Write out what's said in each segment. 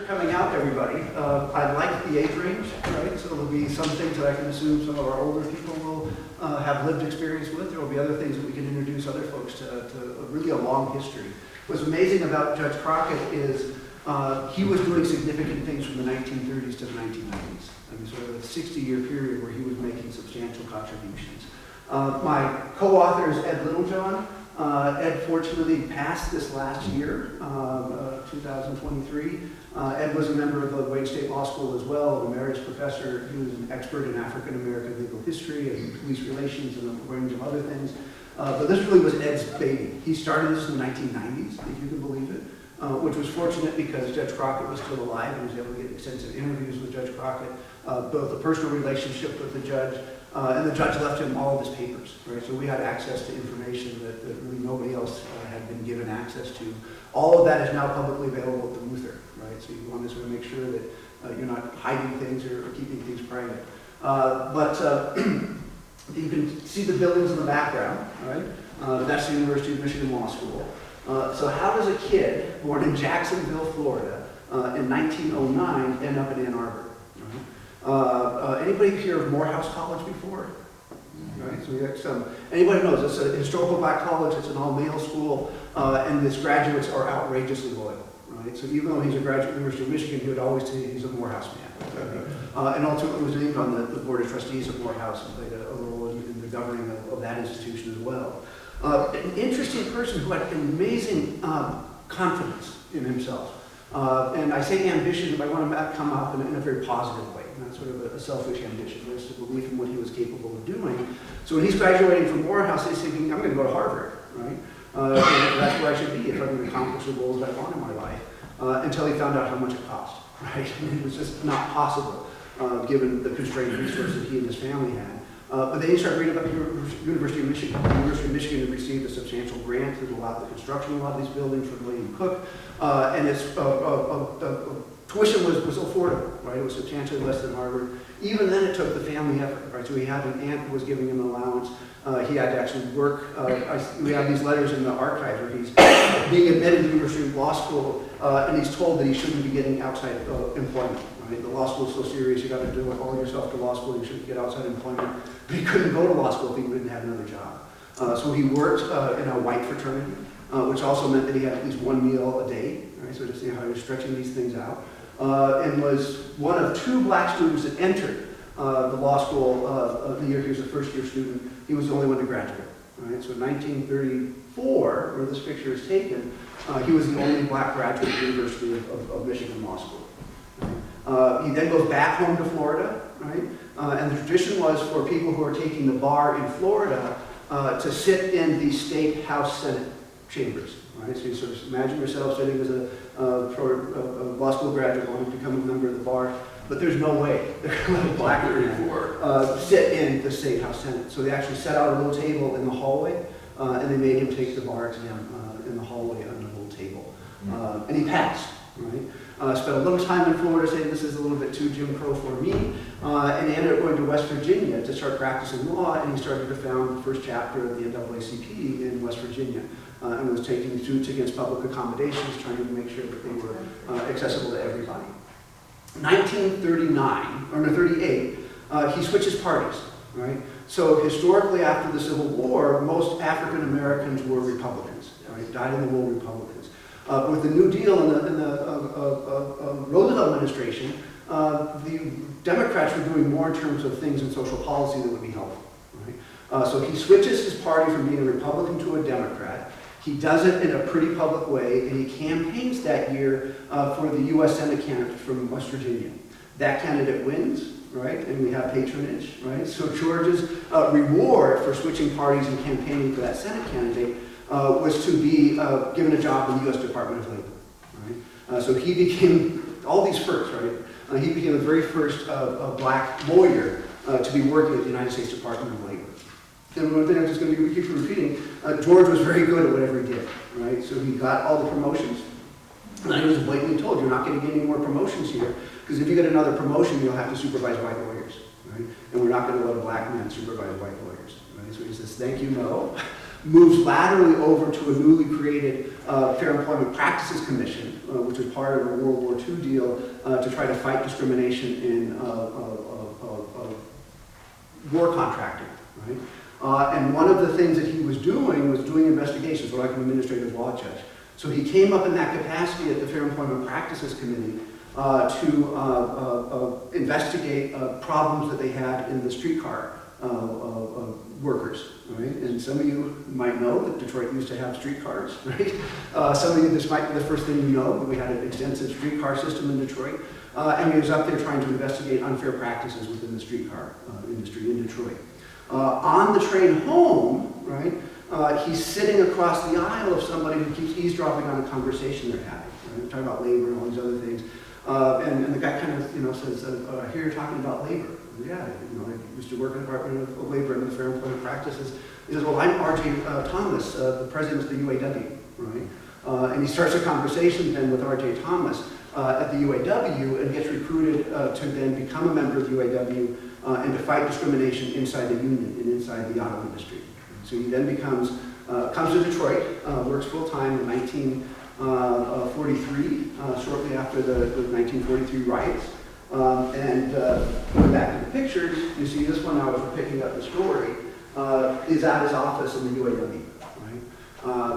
coming out, everybody. I like the age range, right? So there'll be some things that I can assume some of our older people will have lived experience with. There will be other things that we can introduce other folks to really a long history. What's amazing about Judge Crockett is he was doing significant things from the 1930s to the 1990s. I mean, sort of a 60-year period where he was making substantial contributions. My co-author is Ed Littlejohn. Ed fortunately passed this last year, 2023. Ed was a member of the Wayne State Law School as well, an emeritus professor. He was an expert in African-American legal history and police relations and a range of other things. But this really was Ed's baby. He started this in the 1990s, if you can believe it, which was fortunate because Judge Crockett was still alive and was able to get extensive interviews with Judge Crockett, built a personal relationship with the judge, and the judge left him all of his papers, right? So we had access to information that really nobody else had been given access to. All of that is now publicly available at the Luther, right? So you want to sort of make sure that you're not hiding things or keeping things private. You can see the buildings in the background, right? That's the University of Michigan Law School. So how does a kid born in Jacksonville, Florida, in 1909 end up in Ann Arbor? Anybody hear of Morehouse College before? Right, so we got some. Anybody knows it's a historical black college. It's an all-male school, and its graduates are outrageously loyal. Right, so even though he's a graduate of the University of Michigan, he would always say he's a Morehouse man. And ultimately was named on the board of trustees of Morehouse and played a role in the governing of that institution as well. An interesting person who had amazing confidence in himself. And I say ambition, but I want to come out in a very positive way. Not sort of a selfish ambition, but just a belief in what he was capable of doing. So when he's graduating from Morehouse, he's thinking, I'm going to go to Harvard, right? That's where I should be if I'm going to accomplish the goals that I want in my life. Until he found out how much it cost, right? It was just not possible, given the constrained resources he and his family had. But then he started reading about the University of Michigan. The University of Michigan had received a substantial grant that allowed the construction of a lot of these buildings from William Cook, and its tuition was affordable, right? It was substantially less than Harvard. Even then, it took the family effort, right? So he had an aunt who was giving him an allowance. He had to actually work. We have these letters in the archive where he's being admitted to the University of Law School, and he's told that he shouldn't be getting outside employment. Right? The law school is so serious, you got to do it all yourself to law school. You shouldn't get outside employment. But he couldn't go to law school if he didn't have another job. So he worked in a white fraternity, which also meant that he had at least one meal a day. Right? So just see how he was stretching these things out. And was one of two black students that entered the law school the year he was a first-year student. He was the only one to graduate. Right? So in 1934, where this picture is taken, he was the only black graduate of the University of Michigan Law School. He then goes back home to Florida, right? And the tradition was for people who are taking the bar in Florida to sit in the state House Senate chambers. Right? So you sort of imagine yourself sitting as a law school graduate wanting to become a member of the bar, but there's no way a black man sit in the state House Senate. So they actually set out a little table in the hallway, and they made him take the bar exam in the hallway on a little table. And he passed. Right? Spent a little time in Florida saying this is a little bit too Jim Crow for me, and he ended up going to West Virginia to start practicing law, and he started to found the first chapter of the NAACP in West Virginia, and was taking suits against public accommodations, trying to make sure that they were accessible to everybody. 1938, he switches parties, right? So historically after the Civil War, most African Americans were Republicans, right? Dyed-in-the-wool Republicans. With the New Deal in the Roosevelt administration, the Democrats were doing more in terms of things in social policy that would be helpful. Right? So he switches his party from being a Republican to a Democrat. He does it in a pretty public way, and he campaigns that year for the U.S. Senate candidate from West Virginia. That candidate wins, right? And we have patronage, right? So George's reward for switching parties and campaigning for that Senate candidate was to be given a job in the U.S. Department of Labor. Right? So he became, all these firsts, right? He became the very first black lawyer to be working at the United States Department of Labor. And one thing I'm just going to keep repeating, George was very good at whatever he did. Right? So he got all the promotions. And I was blatantly told, you're not going to get any more promotions here, because if you get another promotion, you'll have to supervise white lawyers. Right? And we're not going to let a black man supervise white lawyers. Right? So he says, thank you, no. moves laterally over to a newly created Fair Employment Practices Commission, which was part of a World War II deal to try to fight discrimination in war contracting, right? And one of the things that he was doing investigations, like an administrative law judge. So he came up in that capacity at the Fair Employment Practices Committee to investigate problems that they had in the streetcar workers, right? And some of you might know that Detroit used to have streetcars, right? Some of you, this might be the first thing you know, but we had an extensive streetcar system in Detroit. And he was up there trying to investigate unfair practices within the streetcar industry in Detroit. On the train home, right, he's sitting across the aisle of somebody who keeps eavesdropping on a conversation they're having. Right? They're talking about labor and all these other things. And the guy kind of, says, I hear you're talking about labor. Yeah, I used to work in the Department of Labor and the Fair Employment Practices. He says, well, I'm R.J. Thomas, the president of the UAW, right? And he starts a conversation then with R.J. Thomas at the UAW and gets recruited to then become a member of the UAW and to fight discrimination inside the union and inside the auto industry. So he then comes to Detroit, works full-time in 1943, shortly after the 1943 riots. And going back to the pictures, you see this one now as we're picking up the story, is at his office in the UAW, right?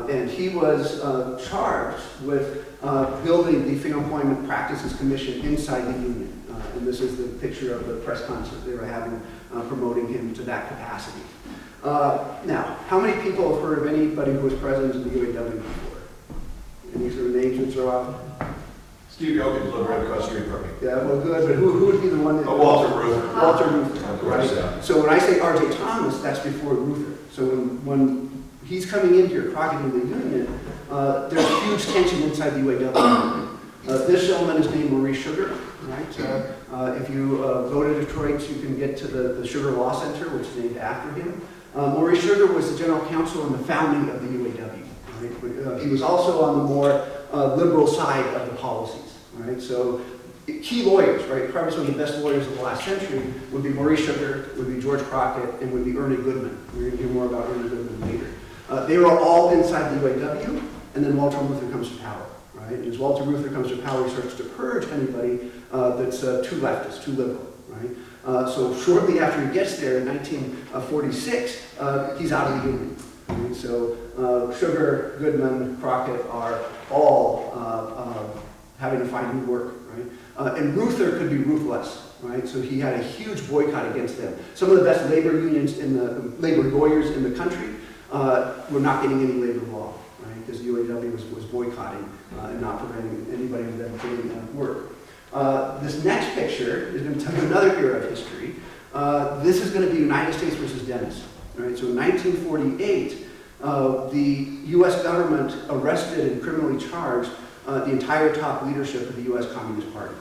And he was charged with building the Fair Employment Practices Commission inside the union. And this is the picture of the press concert they were having promoting him to that capacity. Now, how many people have heard of anybody who was president of the UAW before? Any sort of names you throw out? Steve Youngkin lived right across the street from me. Yeah, well, good, but who would be the one that... Walter Reuther. Walter Reuther, right? So when I say R.J. Thomas, that's before Reuther. So when he's coming in here, Crockett in the union, there's huge tension inside the UAW. This gentleman is named Maurice Sugar, right? If you go to Detroit, you can get to the Sugar Law Center, which is named after him. Maurice Sugar was the general counsel in the founding of the UAW. Right? He was also on the more liberal side of the policies. Right? So key lawyers, right? Probably some of the best lawyers of the last century would be Maurice Sugar, would be George Crockett, and would be Ernie Goodman. We're going to hear more about Ernie Goodman later. They were all inside the UAW, and then Walter Reuther comes to power. Right? And as Walter Reuther comes to power, he starts to purge anybody that's too leftist, too liberal. Right? So shortly after he gets there in 1946, he's out of the union. Right? So Sugar, Goodman, Crockett are all having to find new work. Right? And Reuther could be ruthless. Right? So he had a huge boycott against them. Some of the best labor unions labor lawyers in the country were not getting any labor law. Because the UAW was boycotting and not preventing anybody from getting work. This next picture is going to tell you another era of history. This is going to be United States versus Dennis. Right? So in 1948, the U.S. government arrested and criminally charged the entire top leadership of the U.S. Communist Party.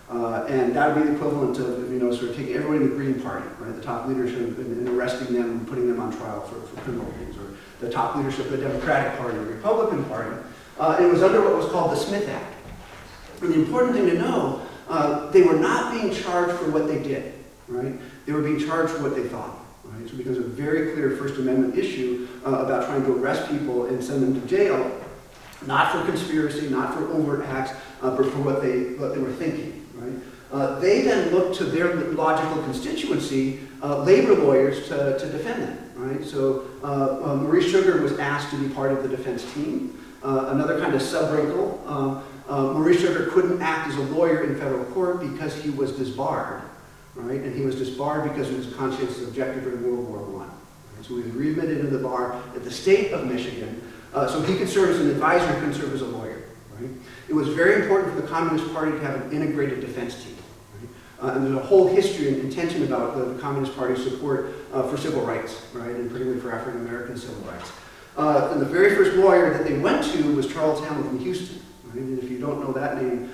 Right? And that would be the equivalent of, sort of taking everybody in the Green Party, right? The top leadership, and arresting them and putting them on trial for criminal things, or the top leadership of the Democratic Party or Republican Party. It was under what was called the Smith Act. And the important thing to know, they were not being charged for what they did, right? They were being charged for what they thought, right? So it becomes a very clear First Amendment issue about trying to arrest people and send them to jail, not for conspiracy, not for overt acts, but for what they were thinking, right? They then looked to their logical constituency, labor lawyers, to defend them. Right? So Maurice Sugar was asked to be part of the defense team. Another kind of sub-wrinkle, Maurice Sugar couldn't act as a lawyer in federal court because he was disbarred. Right? And he was disbarred because he was a conscientious objector during World War I. Right? So he was readmitted into the bar at the state of Michigan, so he could serve as an advisor, he couldn't serve as a lawyer. Right? It was very important for the Communist Party to have an integrated defense team. And there's a whole history and intention about the Communist Party's support for civil rights, right, and particularly for African American civil rights. And the very first lawyer that they went to was Charles Hamilton Houston. Right? And if you don't know that name,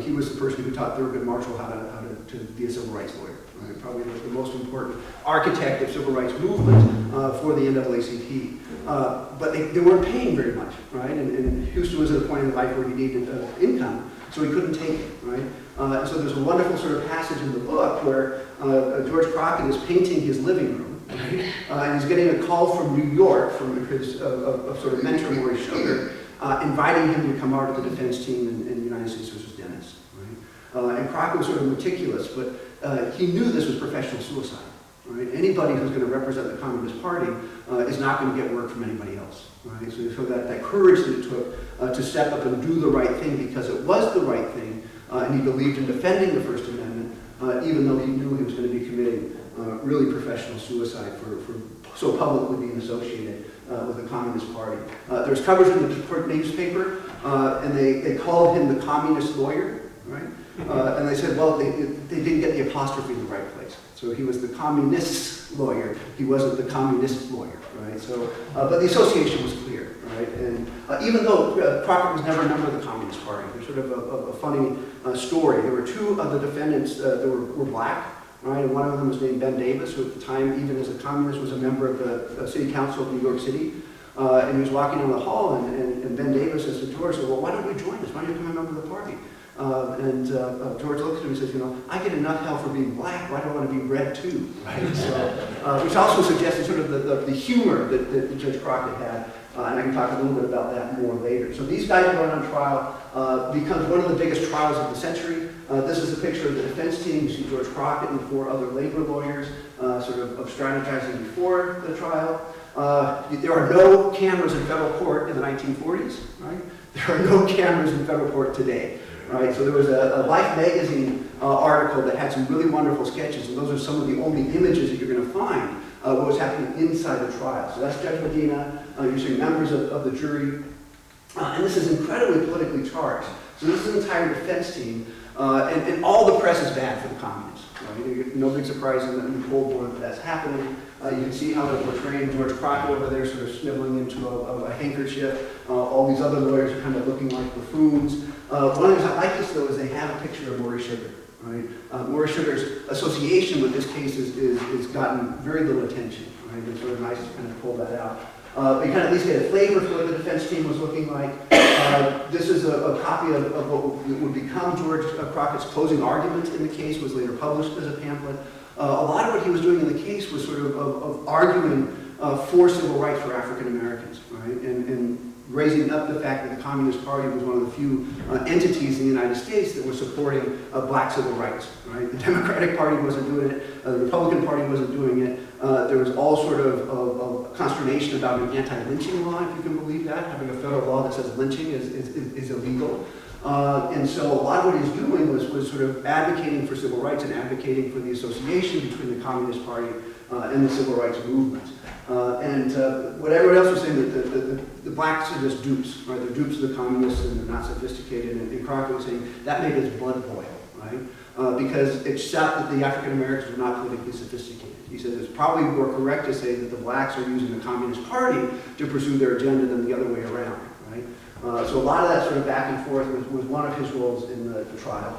he was the person who taught Thurgood Marshall how to be a civil rights lawyer. Right? Probably the most important architect of civil rights movement for the NAACP. But they weren't paying very much, right? And Houston was at a point in life where he needed income, so he couldn't take it, right? And so there's a wonderful sort of passage in the book where George Crockett is painting his living room, right? And he's getting a call from New York, from his sort of mentor, Maury Sugar, inviting him to come out to the defense team in United States versus Dennis, right? And Crockett was sort of meticulous, but he knew this was professional suicide, right? Anybody who's going to represent the Communist Party is not going to get work from anybody else, right? So that courage that it took to step up and do the right thing because it was the right thing, and he believed in defending the First Amendment, even though he knew he was going to be committing really professional suicide for so publicly being associated with the Communist Party. There's coverage in the court newspaper, and they called him the communist lawyer, right? And they said, well, they didn't get the apostrophe in the right place. So he was the communist's lawyer. He wasn't the communist lawyer, right? So, but the association was clear, right? And even though Crockett was never a member of the Communist Party, there's sort of a funny story. There were two of the defendants that were black, right? And one of them was named Ben Davis, who at the time, even as a communist, was a member of the City Council of New York City. And he was walking down the hall, and Ben Davis says to George, well, why don't you join us? Why don't you become a member of the party? George looks at him and says, I get enough hell for being black, why do I want to be red too? Right? So, which also suggested sort of the humor that Judge Crockett had, and I can talk a little bit about that more later. So these guys are going on trial, becomes one of the biggest trials of the century. This is a picture of the defense team. You see George Crockett and 4 other labor lawyers sort of strategizing before the trial. There are no cameras in federal court in the 1940s, right? There are no cameras in federal court today. Right, so there was a Life magazine article that had some really wonderful sketches, and those are some of the only images that you're going to find what was happening inside the trial. So that's Judge Medina, you're seeing members of the jury, and this is incredibly politically charged. So this is an entire defense team, and all the press is bad for the communists. Right? No big surprise in the Cold War that that's happening. You can see how they're portraying George Crockett over there sort of sniveling into a handkerchief. All these other lawyers are kind of looking like buffoons. One of the things I like this, though, is they have a picture of Maury Sugar. Right? Maury Sugar's association with this case is gotten very little attention. Right? It's sort of nice to kind of pull that out. But you kind of at least get a flavor for what the defense team was looking like. This is a copy of what would become George Crockett's closing argument in the case, was later published as a pamphlet. A lot of what he was doing in the case was sort of arguing for civil rights for African Americans, right? And raising up the fact that the Communist Party was one of the few entities in the United States that was supporting black civil rights, right? The Democratic Party wasn't doing it, the Republican Party wasn't doing it. There was all sort of consternation about an anti-lynching law, if you can believe that, having a federal law that says lynching is illegal. And so a lot of what he was doing was sort of advocating for civil rights and advocating for the association between the Communist Party and the civil rights movement. What everyone else was saying, that the blacks are just dupes, right? They're dupes of the communists and they're not sophisticated. And Crockett was saying that made his blood boil, right? Because it shot that the African Americans were not politically sophisticated. He says it's probably more correct to say that the blacks are using the Communist Party to pursue their agenda than the other way around, right? So a lot of that sort of back and forth was one of his roles in the trial.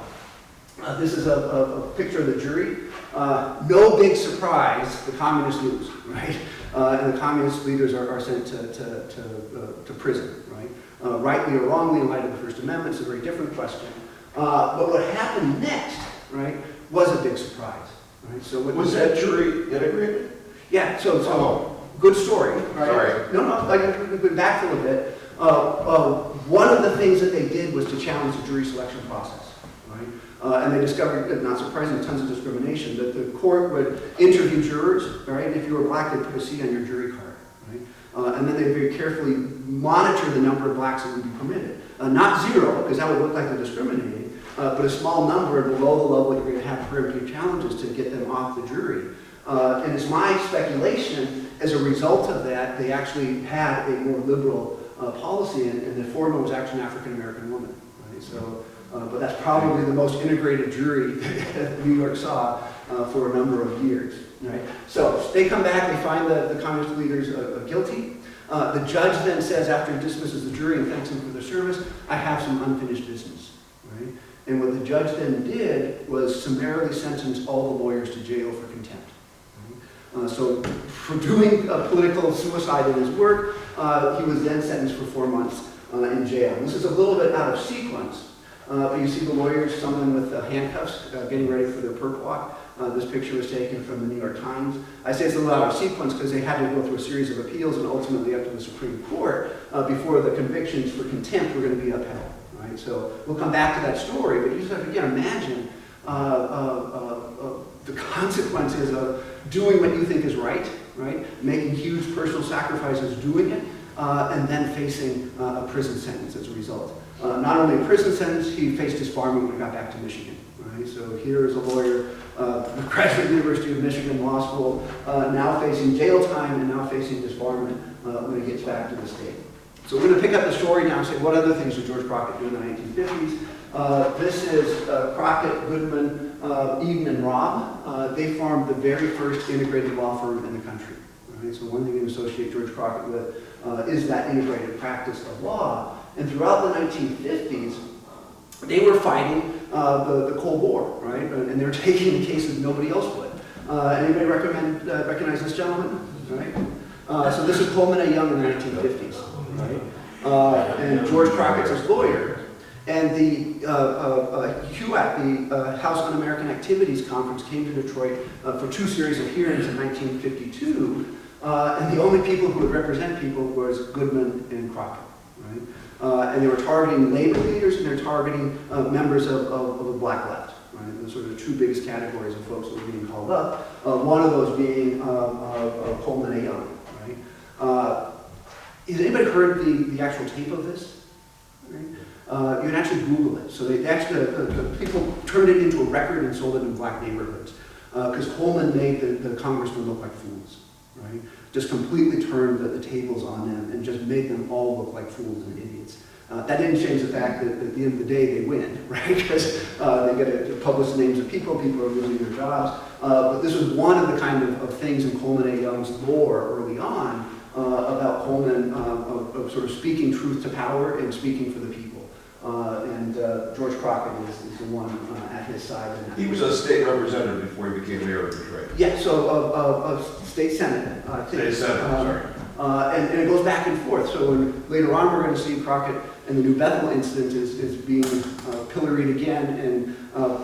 This is a picture of the jury. No big surprise, the communists lose, right? And the communist leaders are sent to prison, right? Rightly or wrongly, in light of the First Amendment, it's a very different question. But what happened next, right, was a big surprise, right? So was that jury integrated? Yeah. So good story, right? Sorry. No, I can go back a little bit. One of the things that they did was to challenge the jury selection process, right? And they discovered, not surprisingly, tons of discrimination, that the court would interview jurors, right? If you were black, they'd put a C on your jury card, right? And then they'd very carefully monitor the number of blacks that would be permitted. Not 0, because that would look like they're discriminating, but a small number below the level that you're going to have preemptive challenges to get them off the jury. And it's my speculation, as a result of that, they actually had a more liberal policy, and the foreman was actually an African-American woman, right? So, but that's probably the most integrated jury that New York saw for a number of years, right? So they come back, they find the communist leaders guilty. The judge then says, after he dismisses the jury and thanks them for their service, I have some unfinished business, right? And what the judge then did was summarily sentence all the lawyers to jail for contempt. So for doing political suicide in his work, he was then sentenced for 4 months in jail. This is a little bit out of sequence, but you see the lawyers, some of them with handcuffs, getting ready for their perp walk. This picture was taken from the New York Times. I say it's a little out of sequence because they had to go through a series of appeals and ultimately up to the Supreme Court before the convictions for contempt were going to be upheld. Right? So we'll come back to that story, but you just have to again imagine the consequences of doing what you think is right, making huge personal sacrifices doing it, and then facing a prison sentence as a result. Not only a prison sentence, he faced disbarment when he got back to Michigan. Right? So here is a lawyer, graduate University of Michigan Law School, now facing jail time and now facing disbarment when he gets back to the state. So we're going to pick up the story now and say, what other things did George Crockett do in the 1950s? This is Crockett, Goodman, Eden, and Robb. They formed the very first integrated law firm in the country. Right? So one thing you associate George Crockett with is that integrated practice of law. And throughout the 1950s, they were fighting the Cold War, right? And they were taking the cases nobody else would. Anybody recognize this gentleman? Right? So this is Coleman A. Young in the 1950s, right? And George Crockett's his lawyer. And the HUAC, the House Un-American Activities Conference, came to Detroit for 2 series of hearings in 1952. And the only people who would represent people was Goodman and Crockett, right? And they were targeting labor leaders and they're targeting members of the black left, right? Those are the 2 biggest categories of folks that were being called up. One of those being Coleman A. Young, right? Has anybody heard the actual tape of this? Right? You can actually Google it. So they actually, the people turned it into a record and sold it in black neighborhoods. Because Coleman made the congressmen look like fools, right? Just completely turned the tables on them and just made them all look like fools and idiots. That didn't change the fact that at the end of the day they win, right? Because they get to publish the names of people are losing their jobs. But this was one of the kind of things in Coleman A. Young's lore early on about Coleman of sort of speaking truth to power and speaking for the people. And George Crockett is the one at his side. In that. He was a state representative before he became mayor of Detroit. Yeah, so of state senate, I think. State senate, sorry. And it goes back and forth. So later on we're going to see Crockett and the New Bethel incident is being pilloried again and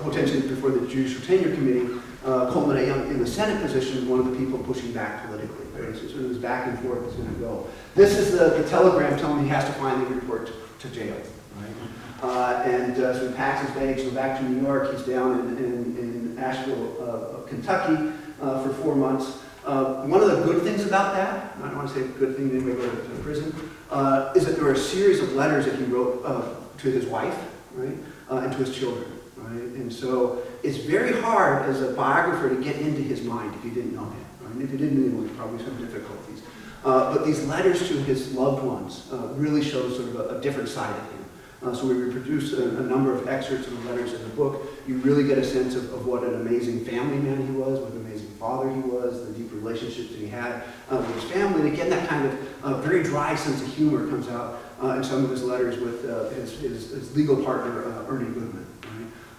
potentially before the Judicial Tenure Committee. Coleman A. Young in the Senate position, one of the people pushing back politically. Right? So sort of this back and forth is going to go. This is the telegram telling him he has to finally report to jail. Right? So he packs his bags, goes back to New York. He's down in Asheville, Kentucky for 4 months. One of the good things about that, I don't want to say a good thing anyway, go to prison, is that there were a series of letters that he wrote to his wife, right, and to his children. Right? And so it's very hard as a biographer to get into his mind if you didn't know him. Right? And if you didn't know him, there was probably some difficulties. But these letters to his loved ones really show sort of a different side of him. So we reproduce a number of excerpts of the letters in the book. You really get a sense of what an amazing family man he was, what an amazing father he was, the deep relationships that he had with his family. And again, that kind of very dry sense of humor comes out in some of his letters with his legal partner, Ernie Goodman.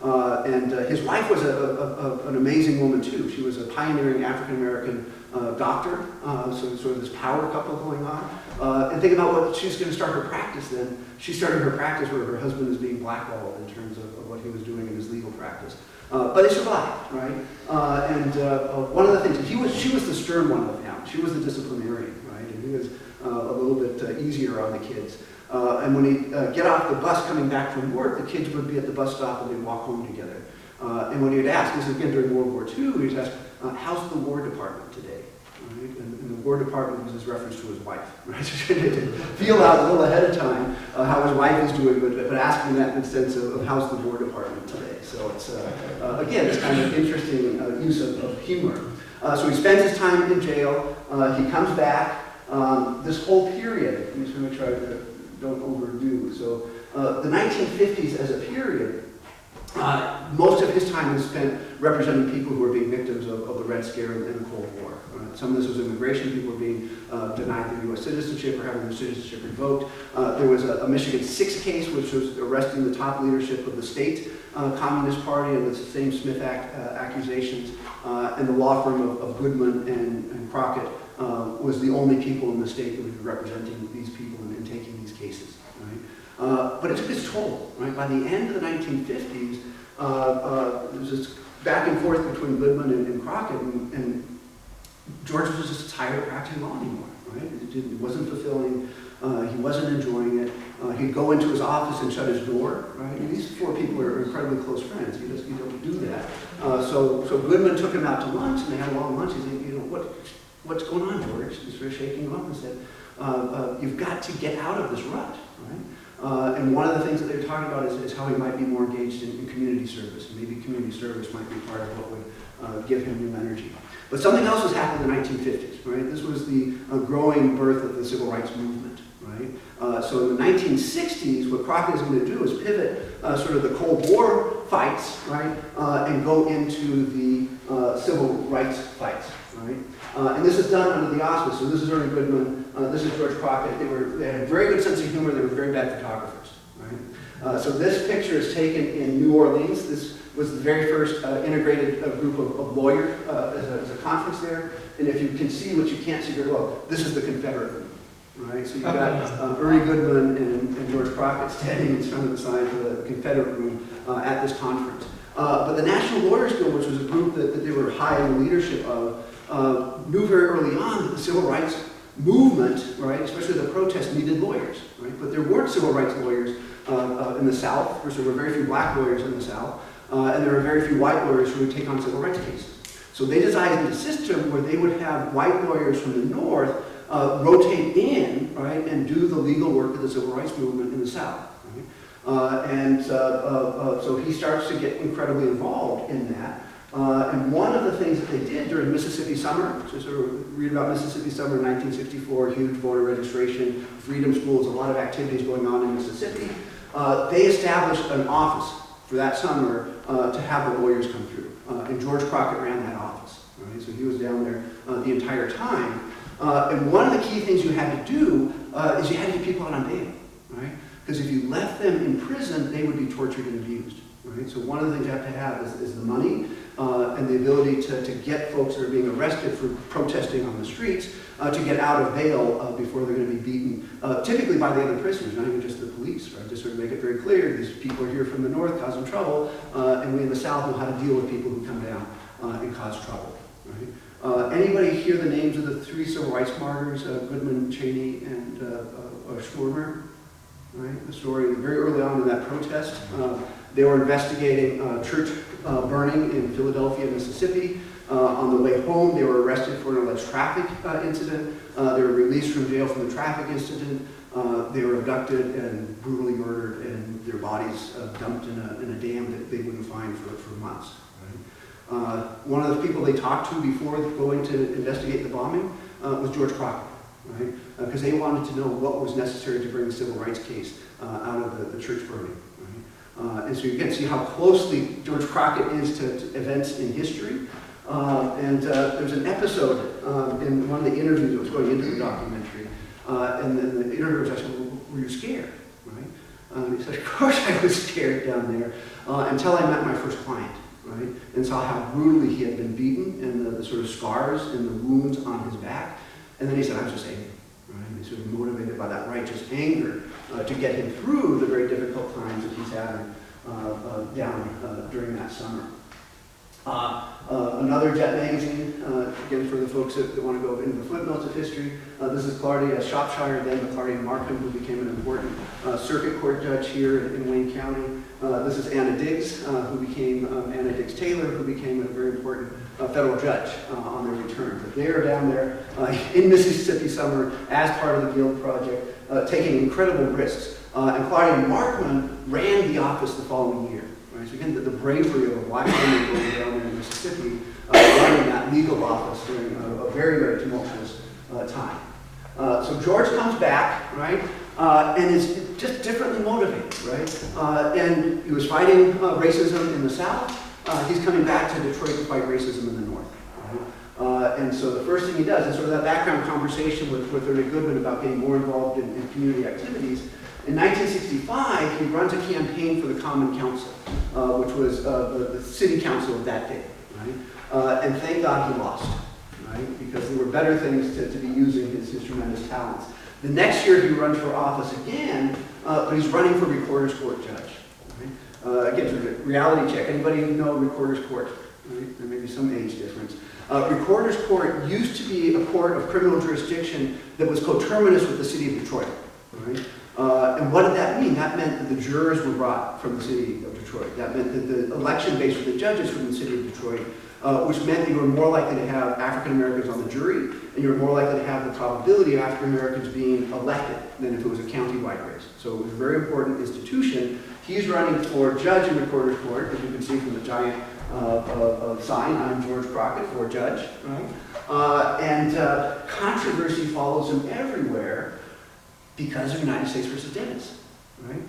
And his wife was an amazing woman too. She was a pioneering African-American doctor, so sort of this power couple going on. And think about what she's going to start her practice then. She started her practice where her husband is being blackballed in terms of what he was doing in his legal practice. But they survived, right? One of the things, she was the stern one of the family. She was the disciplinarian, right? And he was a little bit easier on the kids. And when he'd get off the bus coming back from work, the kids would be at the bus stop and they'd walk home together. And when he'd ask, this is again during World War II, he'd ask, how's the War Department today? Right? And the War Department was his reference to his wife. Right? So to feel out a little ahead of time how his wife is doing, but asking that in the sense of how's the War Department today? So it's, again, this kind of interesting use of humor. So he spends his time in jail. He comes back. This whole period, I'm just going to try to don't overdo. So the 1950s as a period, most of his time was spent representing people who were being victims of the Red Scare and the Cold War. Right? Some of this was immigration. People were being denied their U.S. citizenship or having their citizenship revoked. There was a Michigan 6 case, which was arresting the top leadership of the state Communist Party and the same Smith Act accusations. And the law firm of Goodman and Crockett was the only people in the state that would be representing these people and taking these cases. Right? But it took its toll. Right? By the end of the 1950s, there was this back and forth between Goodman and Crockett, and George was just tired of practicing law anymore, right? It wasn't fulfilling. He wasn't enjoying it. He'd go into his office and shut his door, right? And these four people are incredibly close friends. You don't do that. So Goodman took him out to lunch, and they had a long lunch. He said, what's going on, George? He started shaking him up and said, you've got to get out of this rut, right? And one of the things that they were talking about is how he might be more engaged in community service. And maybe community service might be part of what would give him new energy. But something else was happening in the 1950s, right? This was the growing birth of the civil rights movement, right? So in the 1960s, what Crockett is going to do is pivot sort of the Cold War fights, right, and go into the civil rights fights, right? And this is done under the auspices. So this is Ernie Goodman, this is George Crockett. They had a very good sense of humor. They were very bad photographers, right? So this picture is taken in New Orleans. This was the very first integrated group of lawyers as a conference there. And if you can see what you can't see very well, this is the Confederate room, right? So you've got Ernie Goodman and George Crockett standing in front of the sign for the Confederate room at this conference. But the National Lawyers Guild, which was a group that they were high in the leadership of, knew very early on that the civil rights movement, right, especially the protests, needed lawyers, right? But there weren't civil rights lawyers in the South. Of course, there were very few black lawyers in the South. And there were very few white lawyers who would take on civil rights cases. So they designed a system where they would have white lawyers from the North rotate in, right, and do the legal work of the civil rights movement in the South. Right? So he starts to get incredibly involved in that. And one of the things that they did during Mississippi Summer, so sort of read about Mississippi Summer in 1964, huge voter registration, freedom schools, a lot of activities going on in Mississippi. They established an office for that summer to have the lawyers come through. And George Crockett ran that office. Right? So he was down there the entire time. And one of the key things you had to do is you had to get people out on bail. Right? Because if you left them in prison, they would be tortured and abused. Right? So one of the things you have to have is the money and the ability to get folks that are being arrested for protesting on the streets to get out of bail before they're going to be beaten, typically by the other prisoners, not even just the police, right? Just sort of make it very clear, these people are here from the North causing trouble, and we in the South know how to deal with people who come down and cause trouble, right? Anybody hear the names of the three civil rights martyrs, Goodman, Cheney, and Schwarmer? Right? The story very early on in that protest. They were investigating church burning in Philadelphia, Mississippi. On the way home, they were arrested for an alleged traffic incident. They were released from jail from the traffic incident. They were abducted and brutally murdered, and their bodies dumped in a dam that they wouldn't find for months. Right? One of the people they talked to before going to investigate the bombing was George Crockett. Right? Because they wanted to know what was necessary to bring the civil rights case out of the church burning. Right? And so you can see how closely George Crockett is to events in history. There's an episode in one of the interviews that was going into the documentary, and then the interviewer said, well, were you scared? Right? He said, of course I was scared down there, until I met my first client. Right? And saw how brutally he had been beaten, and the sort of scars and the wounds on his back. And then he said, I'm just angry. Right? And he's sort of motivated by that righteous anger to get him through the very difficult times that he's having down during that summer. Another Jet magazine, again for the folks that want to go into the footnotes of history, this is Clardy Shropshire, then Clardy Markham, who became an important circuit court judge here in Wayne County. This is Anna Diggs, who became Anna Diggs Taylor, who became a very important federal judge on their return. But they are down there in Mississippi Summer as part of the Guild Project, taking incredible risks. And Clardy Markham ran the office the following year. Right? So again, the bravery of a black woman going down there in Mississippi, running that legal office during a very, very tumultuous time. So George comes back, right, and is just differently motivated, right? And he was fighting racism in the South. He's coming back to Detroit to fight racism in the North. Right? And so the first thing he does is sort of that background conversation with Ernie Goodman about getting more involved in community activities. In 1965, he runs a campaign for the Common Council, which was the city council of that day. Right? And thank God he lost, right? Because there were better things to be using his tremendous talents. The next year, he runs for office again, but he's running for Recorder's Court judge. Right? Again, sort of a reality check. Anybody know Recorder's Court? right? There may be some age difference. Recorder's Court used to be a court of criminal jurisdiction that was coterminous with the city of Detroit, right? And what did that mean? That meant that the jurors were brought from the city of Detroit. That meant that the election base for the judges from the city of Detroit, which meant that you were more likely to have African Americans on the jury, and you were more likely to have the probability of African Americans being elected than if it was a county-wide race. So it was a very important institution. He's running for judge in Recorder's Court, as you can see from the giant sign, I'm George Crockett for judge, right? And controversy follows him everywhere because of United States versus Dennis, right?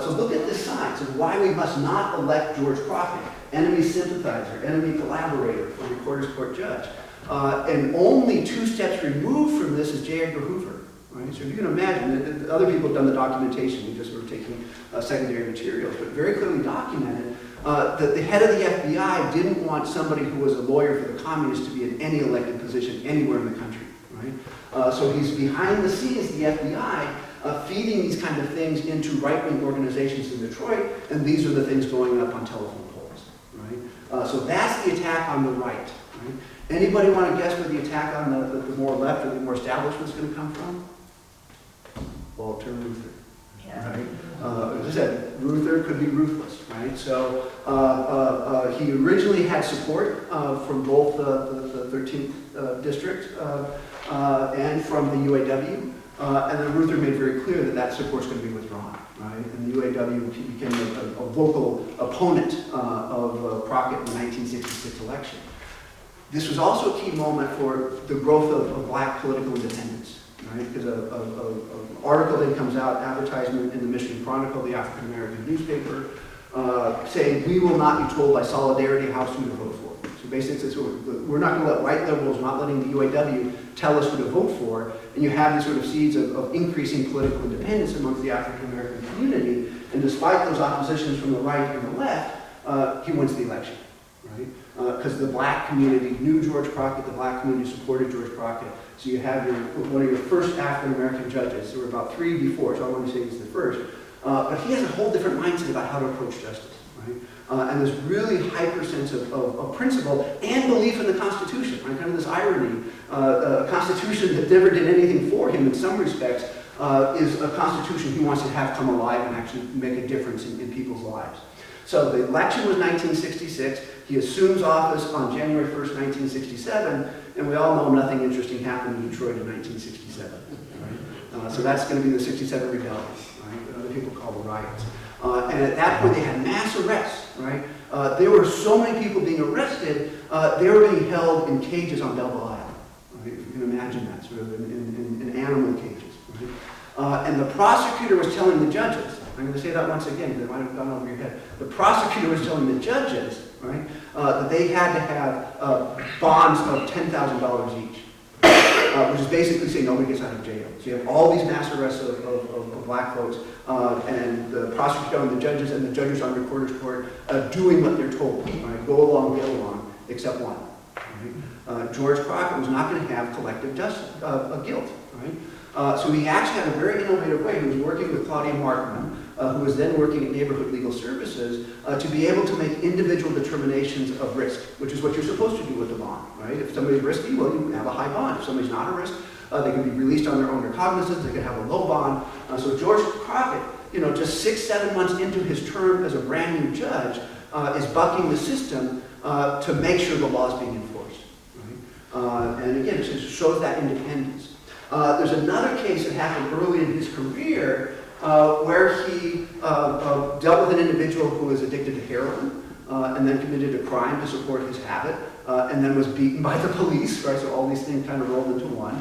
So look at this sign. So why we must not elect George Crockett, enemy sympathizer, enemy collaborator for Recorder's Court judge. And only 2 steps removed from this is J. Edgar Hoover, right? So if you can imagine, other people have done the documentation. We just were taking secondary materials, but very clearly documented that the head of the FBI didn't want somebody who was a lawyer for the communists to be in any elected position anywhere in the country, right? So he's behind the scenes, the FBI, feeding these kind of things into right-wing organizations in Detroit, and these are the things going up on telephone poles, right? So that's the attack on the right, right? Anybody want to guess where the attack on the more left or the more establishment is going to come from? Walter Reuther. Yeah. Right? As I said, Reuther could be ruthless, right? So he originally had support from both the 13th district and from the UAW, and then Reuther made very clear that that support is going to be withdrawn, right? And the UAW became a vocal opponent of Crockett in the 1966 election. This was also a key moment for the growth of black political independence, right? Because an article then comes out, advertisement in the Michigan Chronicle, the African American newspaper, saying we will not be told by Solidarity how who to vote for. So basically, we're not going to let white liberals, not letting the UAW tell us who to vote for, and you have these sort of seeds of increasing political independence amongst the African American community, and despite those oppositions from the right and the left, he wins the election, right? Because the black community knew George Crockett, the black community supported George Crockett. So you have one of your first African-American judges. There were about 3 before, so I want to say he's the first. But he has a whole different mindset about how to approach justice, right? And this really hyper sense of principle and belief in the Constitution, right? Kind of this irony. A Constitution that never did anything for him in some respects is a Constitution he wants to have come alive and actually make a difference in people's lives. So the election was 1966. He assumes office on January 1st, 1967, and we all know nothing interesting happened in Detroit in 1967. Right? So that's going to be the 67 rebellion, right? That other people call the riots. And at that point, they had mass arrests. Right? There were so many people being arrested. They were being held in cages on Belleville Island. Right? If you can imagine that, sort of in animal cages. Right? And the prosecutor was telling the judges. I'm going to say that once again, because it might have gone over your head. The prosecutor was telling the judges, right, that they had to have bonds of $10,000 each, which is basically saying nobody gets out of jail. So you have all these mass arrests of black folks, and the prosecutor telling the judges, and the judges on Recorder's Court doing what they're told, right? Go along, get along, except one. Right? George Crockett was not going to have collective justice, guilt. Right? So he actually had a very innovative way. He was working with Claudia Markman, who was then working at Neighborhood Legal Services, to be able to make individual determinations of risk, which is what you're supposed to do with a bond, right? If somebody's risky, well, you have a high bond. If somebody's not a risk, they can be released on their own recognizance. They can have a low bond. So George Crockett, just 6-7 months into his term as a brand new judge, is bucking the system to make sure the law is being enforced. Right? And again, it just shows that independence. There's another case that happened early in his career where he dealt with an individual who was addicted to heroin and then committed a crime to support his habit and then was beaten by the police, right? So all these things kind of rolled into one.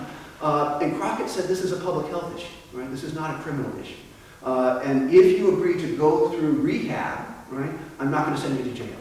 And Crockett said this is a public health issue, right? This is not a criminal issue. And if you agree to go through rehab, right, I'm not going to send you to jail.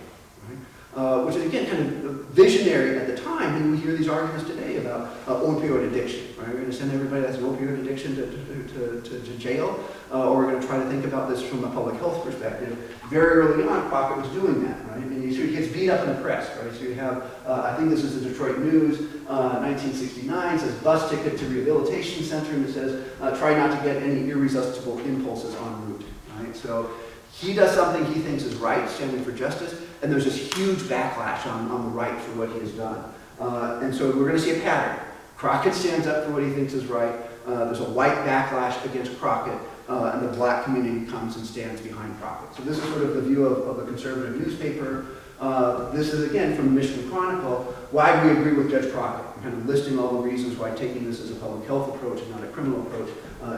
Which is, again, kind of visionary at the time. And we hear these arguments today about opioid addiction. Right? We're going to send everybody that's an opioid addiction to jail, or we're going to try to think about this from a public health perspective. Very early on, Crockett was doing that. Right? And he gets beat up in the press. Right? So you have, I think this is the Detroit News, 1969, says bus ticket to rehabilitation center, and it says try not to get any irresistible impulses en route. Right? So he does something he thinks is right, standing for justice. and there's this huge backlash on the right for what he has done. And so we're going to see a pattern. Crockett stands up for what he thinks is right. There's a white backlash against Crockett, and the black community comes and stands behind Crockett. So this is sort of the view of a conservative newspaper. This is, again, from the Michigan Chronicle, why we agree with Judge Crockett, kind of listing all the reasons why taking this as a public health approach and not a criminal approach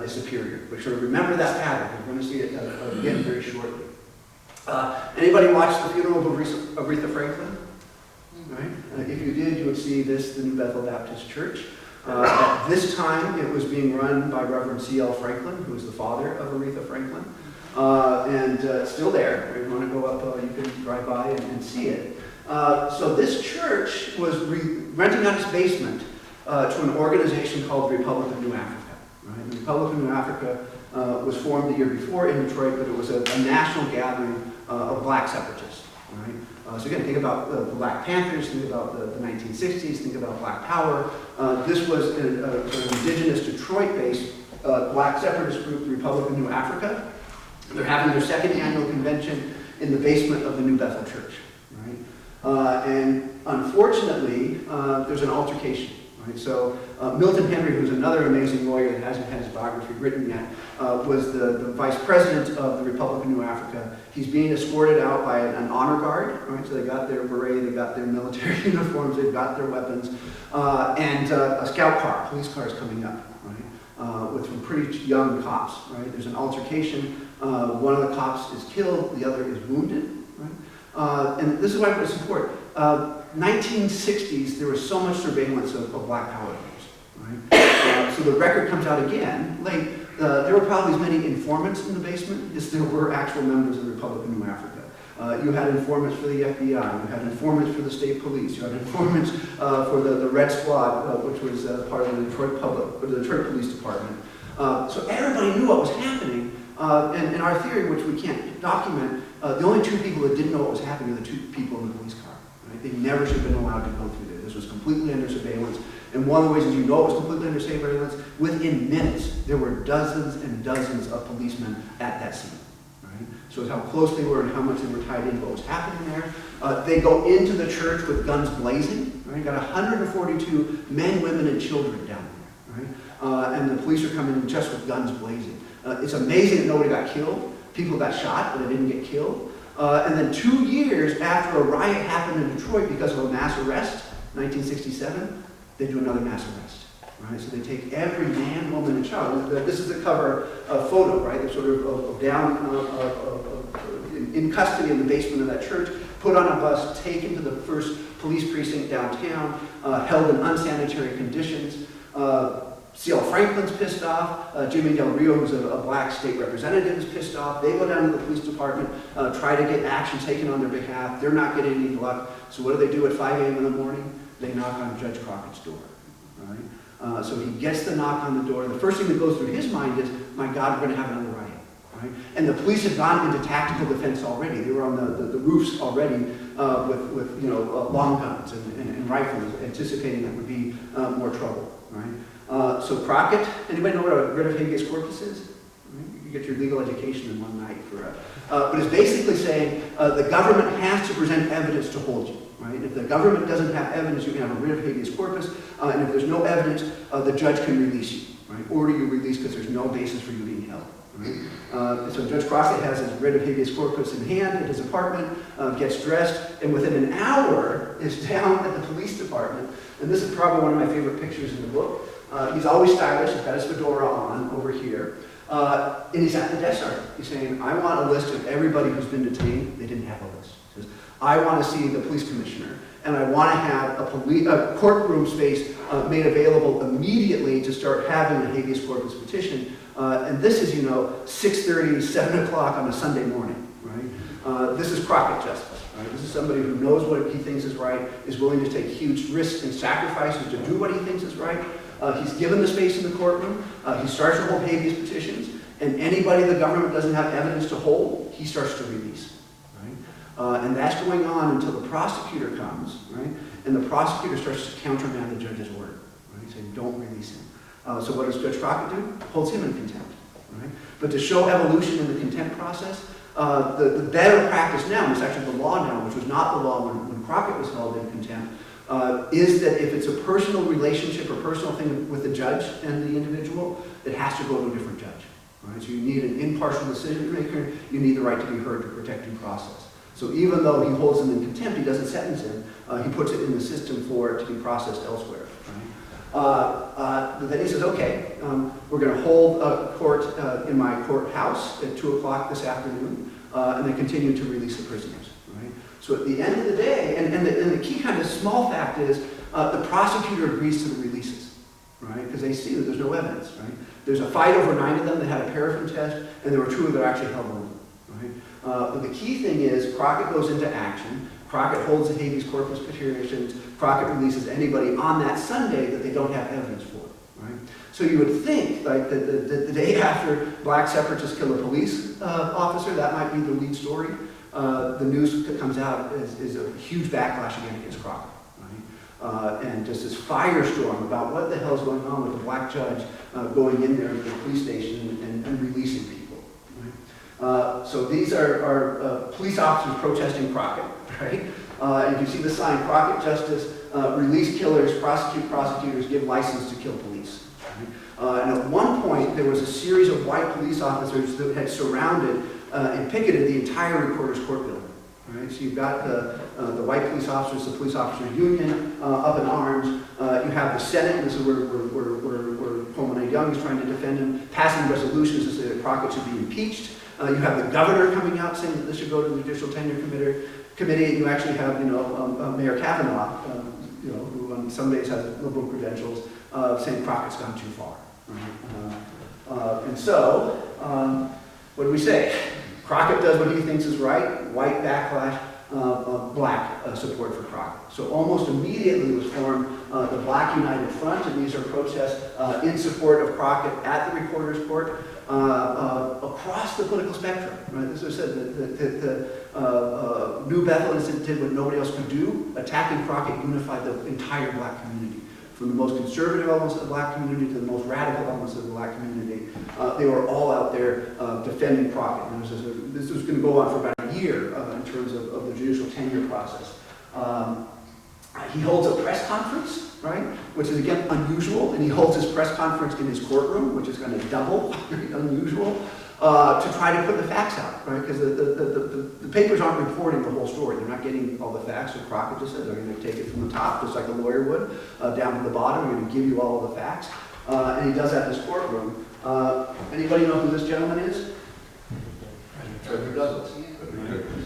is superior. But sort of remember that pattern. We're going to see it again very shortly. Anybody watch the funeral of Aretha Franklin? Right? If you did, you would see this, the New Bethel Baptist Church. At this time, it was being run by Reverend C.L. Franklin, who was the father of Aretha Franklin. And it's still there. If you want to go up, you can drive by and see it. So this church was renting out its basement to an organization called the Republic of New Africa. Right? The Republic of New Africa was formed the year before in Detroit, but it was a national gathering of black separatists. Right? So again, think about the Black Panthers, think about the 1960s, think about Black Power. This was an indigenous Detroit-based black separatist group, the Republic of New Africa. They're having their second annual convention in the basement of the New Bethel Church. Right? And unfortunately, there's an altercation. Right? So Milton Henry, who's another amazing lawyer that hasn't had his biography written yet, was the vice president of the Republic of New Africa. He's being escorted out by an honor guard. Right? So they got their beret, they got their military uniforms, they've got their weapons, and a scout car, police car is coming up, right? With some pretty young cops. Right? There's an altercation. One of the cops is killed, the other is wounded. Right? And this is why it's important. 1960s, there was so much surveillance of black power groups. Right? So the record comes out again late. There were probably as many informants in the basement as there were actual members of the Republic of New Africa. You had informants for the FBI, you had informants for the state police, you had informants for the Red Squad, which was part of the Detroit Police Department. So everybody knew what was happening. And in our theory, which we can't document, the only two people that didn't know what was happening are the two people in the police car. Right? They never should have been allowed to go through there. This was completely under surveillance. And one of the ways that you know it was completely under surveillance, within minutes, there were dozens and dozens of policemen at that scene. Right? So it's how close they were and how much they were tied into what was happening there. They go into the church with guns blazing. Right? Got 142 men, women, and children down there. Right? And the police are coming in just with guns blazing. It's amazing that nobody got killed. People got shot, but they didn't get killed. And then 2 years after a riot happened in Detroit because of a mass arrest, 1967, they do another mass arrest. Right? So they take every man, woman, and child. This is the cover photo, right? They're sort of down in custody in the basement of that church, put on a bus, taken to the first police precinct downtown, held in unsanitary conditions. C.L. Franklin's pissed off. Jimmy Del Rio, who's a black state representative, is pissed off. They go down to the police department, try to get action taken on their behalf. They're not getting any luck. So what do at 5 a.m. in the morning? They knock on Judge Crockett's door. Right? So he gets the knock on the door. The first thing that goes through his mind is, my God, we're going to have another riot. Right? And the police had gone into tactical defense already. They were on the roofs already with long guns and rifles, anticipating there would be more trouble. Right? So Crockett, anybody know what a writ of habeas corpus is? You get your legal education in one night but it's basically saying the government has to present evidence to hold you. Right? If the government doesn't have evidence, you can have a writ of habeas corpus, and if there's no evidence, the judge can release you. Right? Order you released because there's no basis for you being held. Right? So Judge Crockett has his writ of habeas corpus in hand at his apartment, gets dressed, and within an hour is down at the police department. And this is probably one of my favorite pictures in the book. He's always stylish. He's got his fedora on over here. And he's at the desk sergeant. He's saying, I want a list of everybody who's been detained. They didn't have a list. He says, I want to see the police commissioner, and I want to have a courtroom space made available immediately to start having a habeas corpus petition. And this is, 6:30, 7 o'clock on a Sunday morning. Right? This is Crockett justice. Right? This is somebody who knows what he thinks is right, is willing to take huge risks and sacrifices to do what he thinks is right. He's given the space in the courtroom. He starts to hold habeas petitions. And anybody the government doesn't have evidence to hold, he starts to release. Right? And that's going on until the prosecutor comes. Right? And the prosecutor starts to countermand the judge's word. Right? Saying, don't release him. So what does Judge Crockett do? Holds him in contempt. Right? But to show evolution in the contempt process, The better practice now, and it's actually the law now, which was not the law when Crockett was held in contempt, is that if it's a personal relationship or personal thing with the judge and the individual, it has to go to a different judge. Right? So you need an impartial decision maker, you need the right to be heard to protect due process. So even though he holds him in contempt, he doesn't sentence him, he puts it in the system for it to be processed elsewhere. Right? Then he says, okay, we're going to hold a court in my courthouse at 2 o'clock this afternoon, and then continue to release the prisoners. Right? So at the end of the day, and the key kind of small fact is, the prosecutor agrees to the releases, right? Because they see that there's no evidence, right? There's a fight over 9 of them that had a paraffin test, and there were 2 that are actually held over, right? But the key thing is Crockett goes into action. Crockett holds the habeas corpus petitions. Crockett releases anybody on that Sunday that they don't have evidence for, right? So you would think, like, the day after black separatists kill a police officer, that might be the lead story. The news that comes out is a huge backlash again against Crockett. And just this firestorm about what the hell's going on with the black judge going in there to the police station and releasing people. Right? So these are police officers protesting Crockett, right? And you see the sign, Crockett Justice, release killers, prosecute prosecutors, give license to kill police. Right? And at one point, there was a series of white police officers that had surrounded and picketed the entire Recorder's Court building. Right? So you've got the white police officers, the police officer union up in arms. You have the Senate, this is where Coleman A. Young is trying to defend him, passing resolutions to say that Crockett should be impeached. You have the governor coming out saying that this should go to the Judicial Tenure Committee. And you actually have, Mayor Kavanaugh, who on some days has liberal credentials, saying Crockett's gone too far. Right? And so, what do we say? Crockett does what he thinks is right, white backlash, black support for Crockett. So almost immediately was formed the Black United Front, and these are protests in support of Crockett at the Recorder's Court across the political spectrum. Right? As I said, the New Bethel Institute did what nobody else could do. Attacking Crockett unified the entire black community. From the most conservative elements of the black community to the most radical elements of the black community, they were all out there defending Crockett. And this was going to go on for about a year in terms of the judicial tenure process. He holds a press conference, right, which is again unusual, and he holds his press conference in his courtroom, which is kind of double unusual, to try to put the facts out, right? Because the papers aren't reporting the whole story. They're not getting all the facts. So Crockett just said they're going to take it from the top, just like a lawyer would, down to the bottom. We're going to give you all of the facts. And he does that in his courtroom. Anybody know who this gentleman is? Frederick Douglass.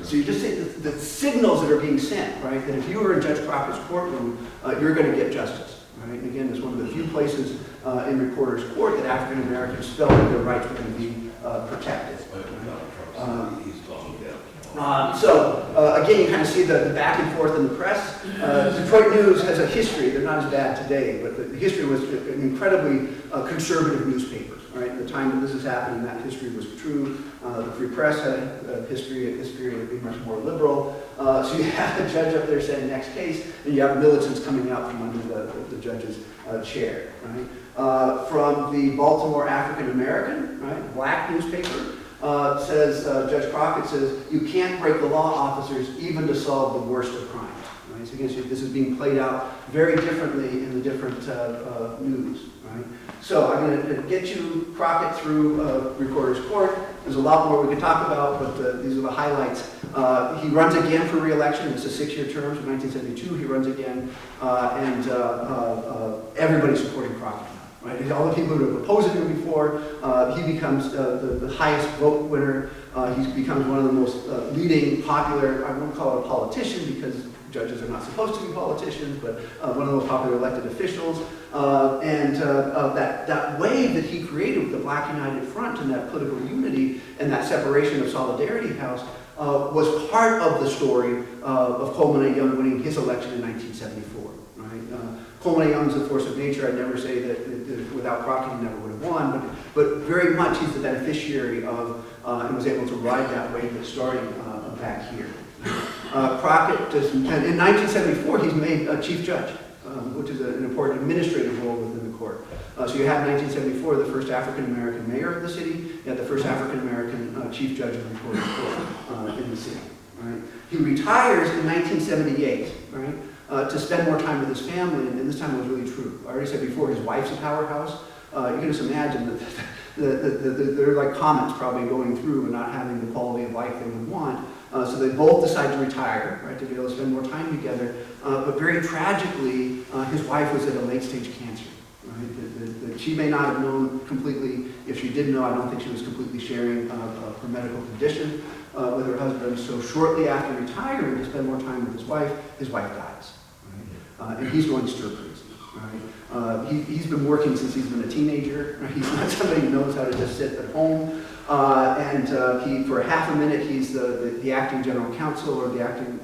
So you just say the signals that are being sent, right? That if you were in Judge Crockett's courtroom, you're going to get justice, right? And again, it's one of the few places in Recorder's Court that African Americans felt that their rights were going to be protected. Again, you kind of see the back and forth in the press. Detroit News has a history. They're not as bad today, but the history was an incredibly conservative newspaper. Right? At the time that this is happening, that history was true. The Free Press had a history of being much more liberal. So you have the judge up there saying next case, and you have militants coming out from under the judge's chair. Right? From the Baltimore African American, right, black newspaper, says Judge Crockett says you can't break the law, officers, even to solve the worst of crimes. Right? So again, this is being played out very differently in the different news. Right? So I'm going to get you Crockett through Recorder's Court. There's a lot more we could talk about, but these are the highlights. He runs again for re-election. It's a 6-year term. From 1972, he runs again, and everybody's supporting Crockett. Right? All the people who have opposed him before, he becomes the highest vote winner. He becomes one of the most leading, popular, I won't call it a politician because judges are not supposed to be politicians, but one of the most popular elected officials. That wave that he created with the Black United Front and that political unity and that separation of Solidarity House was part of the story of Coleman A. Young winning his election in 1974. Right? Coleman A. Young's a force of nature. I'd never say that without Crockett he never would have won, but very much he's the beneficiary of and was able to ride that wave that's starting back here. Crockett, in 1974, he's made Chief Judge, which is an important administrative role within the Court. So you had in 1974 the first African-American mayor of the city, you had the first African-American chief judge of the Recording Court in the city. Right? He retires in 1978, right, to spend more time with his family, and this time it was really true. I already said before, his wife's a powerhouse. You can just imagine that there are like comets probably going through and not having the quality of life they would want. So they both decide to retire, right, to be able to spend more time together. But very tragically, his wife was at a late-stage cancer. Right? She may not have known completely. If she did know, I don't think she was completely sharing her medical condition with her husband. So shortly after retiring to spend more time with his wife dies. Right? And he's going stir crazy. Right? He's been working since he's been a teenager. Right? He's not somebody who knows how to just sit at home. He, for half a minute, he's the acting general counsel or the acting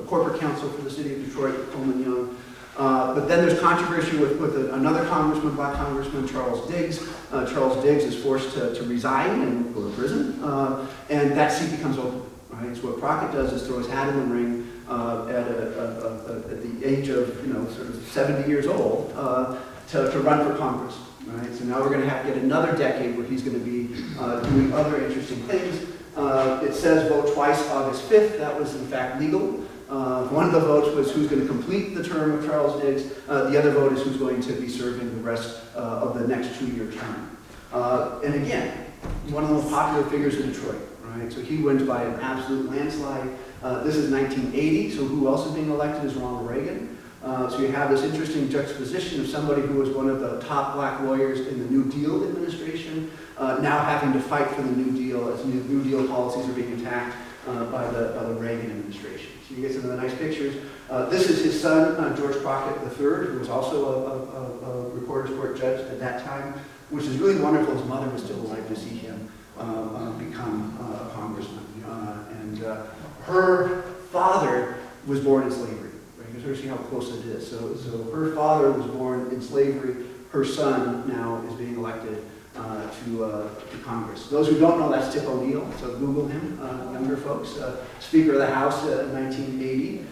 corporate counsel for the city of Detroit, Coleman Young. But then there's controversy with another congressman, black congressman, Charles Diggs. Charles Diggs is forced to resign and go to prison, and that seat becomes open. Right? So what Crockett does is throw his hat in the ring at the age of sort of 70 years old to run for Congress. Right? So now we're going to have yet another decade where he's going to be doing other interesting things. It says vote twice August 5th. That was in fact legal. One of the votes was who's going to complete the term of Charles Diggs. The other vote is who's going to be serving the rest of the next 2-year term. And again, one of the most popular figures in Detroit. Right? So he wins by an absolute landslide. This is 1980, so who else is being elected is Ronald Reagan. So you have this interesting juxtaposition of somebody who was one of the top black lawyers in the New Deal administration, now having to fight for the New Deal as New Deal policies are being attacked by the Reagan administration. So you get some of the nice pictures. This is his son, George Crockett III, who was also a recorder's court judge at that time, which is really wonderful. His mother was still alive to see him become a congressman. And her father was born in slavery. You can sort of see how close it is. So her father was born in slavery. Her son now is being elected to Congress. Those who don't know, that's Tip O'Neill. So Google him, younger folks. Speaker of the House in 1980.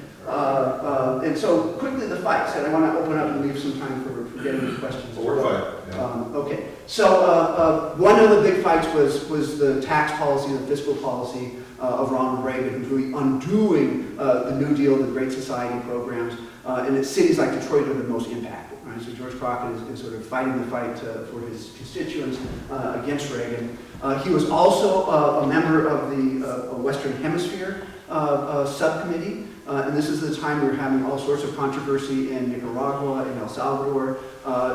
And so quickly the fights. And I want to open up and leave some time for getting into questions. Well, we're fine. Yeah. Okay. So one of the big fights was the tax policy, the fiscal policy of Ronald Reagan, who's really undoing the New Deal, the Great Society programs, and it's cities like Detroit are the most impacted. Right? So George Crockett is sort of fighting the fight for his constituents against Reagan. He was also a member of the Western Hemisphere subcommittee, and this is the time we were having all sorts of controversy in Nicaragua, in El Salvador,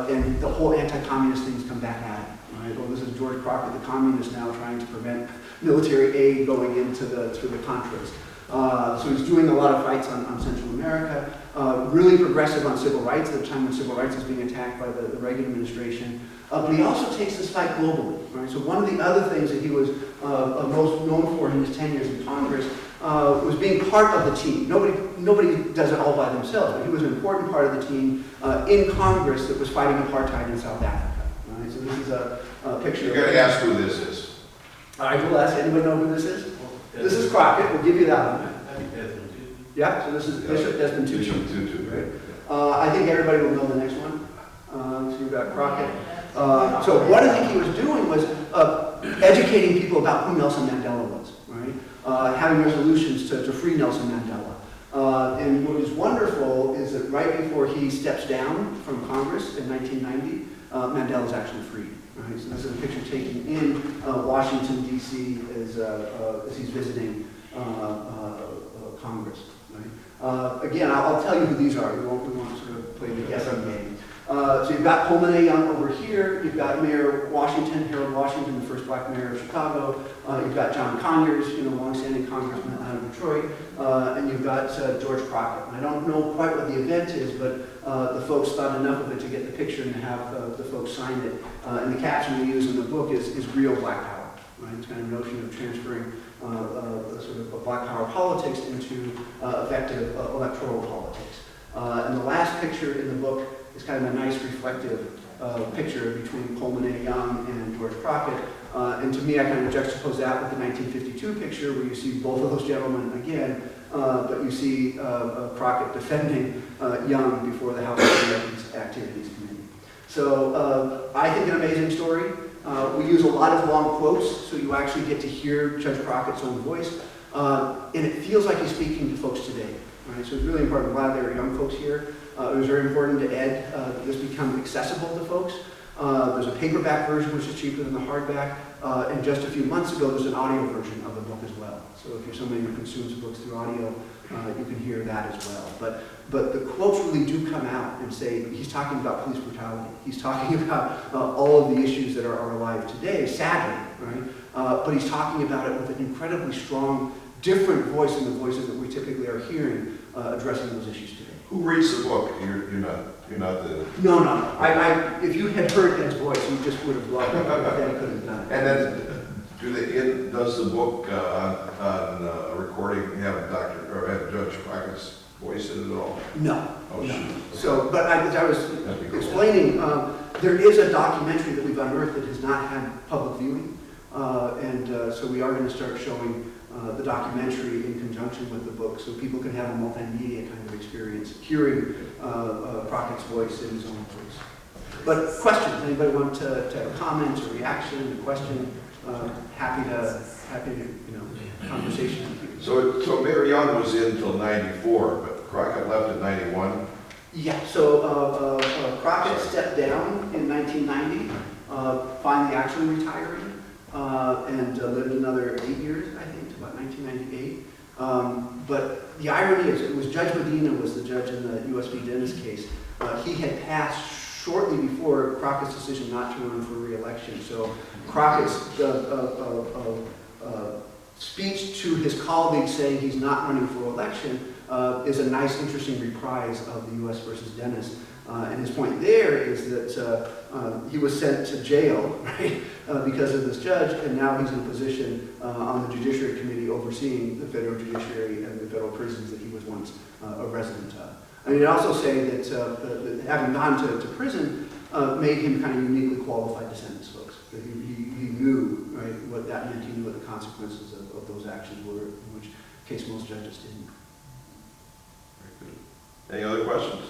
and the whole anti-communist things come back at him. Right? Well, this is George Crockett, the communist, now trying to prevent military aid going into the Contras. So he's doing a lot of fights on Central America, really progressive on civil rights at the time when civil rights was being attacked by the Reagan administration. But he also takes this fight globally. Right? So one of the other things that he was most known for in his 10 years in Congress was being part of the team. Nobody does it all by themselves, but he was an important part of the team in Congress that was fighting apartheid in South Africa. Right? So this is a picture. You're going to ask who this is. I will ask. Anybody know who this is? This is Crockett. We'll give you that one. Yeah, so this is Bishop Desmond Tutu. Right? I think everybody will know the next one. So you've got Crockett. So what I think he was doing was educating people about who Nelson Mandela was, right? Having resolutions to free Nelson Mandela. And what is wonderful is that right before he steps down from Congress in 1990, Mandela is actually freed. Right? So this is a picture taken in Washington, D.C. as he's visiting Congress. Right? Again, I'll tell you who these are. We won't sort of play the guessing game. So you've got Coleman Young over here. You've got Mayor Washington, Harold Washington, the first black mayor of Chicago. You've got John Conyers, longstanding congressman out of Detroit. And you've got George Crockett. And I don't know quite what the event is, but the folks thought enough of it to get the picture and to have the folks sign it. And the caption we use in the book is real black power. Right? It's kind of a notion of transferring sort of black power politics into effective electoral politics. And the last picture in the book is kind of a nice reflective picture between Coleman Young and George Crockett. And to me, I kind of juxtapose that with the 1952 picture where you see both of those gentlemen again, but you see Crockett defending Young before the House of Americans Activities Committee. So I think an amazing story. We use a lot of long quotes, so you actually get to hear Judge Crockett's own voice. And it feels like he's speaking to folks today. Right? So it's really important. I'm glad there are young folks here. It was very important to Ed that this become accessible to folks. There's a paperback version, which is cheaper than the hardback. And just a few months ago, there's an audio version of the book as well. So if you're somebody who consumes books through audio, you can hear that as well. But the quotes really do come out and say, he's talking about police brutality. He's talking about all of the issues that are alive today, sadly, right? But he's talking about it with an incredibly strong, different voice than the voices that we typically are hearing addressing those issues today. Who reads the book? You're not the... No. If you had heard Ed's voice, you just would have loved it. Ed could have done it. And then, does the book on a recording have Judge Crockett's voice in it at all? No. Oh, no. shoot. So, but as I was explaining, there is a documentary that we've unearthed that has not had public viewing. So we are going to start showing the documentary in conjunction with the book so people can have a multimedia kind of experience, hearing Crockett's voice in his own voice. But questions? Anybody want to have a comment, a reaction, a question? Happy to conversation with you. So Mayor Young was in until 94, but Crockett left in 91? Yeah, so Crockett stepped down in 1990, finally actually retiring, and lived another 8 years, I think, to about 1998. But the irony is, it was Judge Medina was the judge in the U.S. v. Dennis case. He had passed shortly before Crockett's decision not to run for re-election. So Crockett's speech to his colleagues saying he's not running for election is a nice, interesting reprise of the U.S. versus Dennis. And his point there is that he was sent to jail, right, because of this judge, and now he's in a position on the Judiciary Committee overseeing the federal judiciary and the federal prisons that he was once a resident of. I mean, I'd also say that having gone to prison made him kind of uniquely qualified to sentence folks. That he knew, right, what that meant. He knew what the consequences of those actions were, in which case most judges didn't. Very good. Any other questions?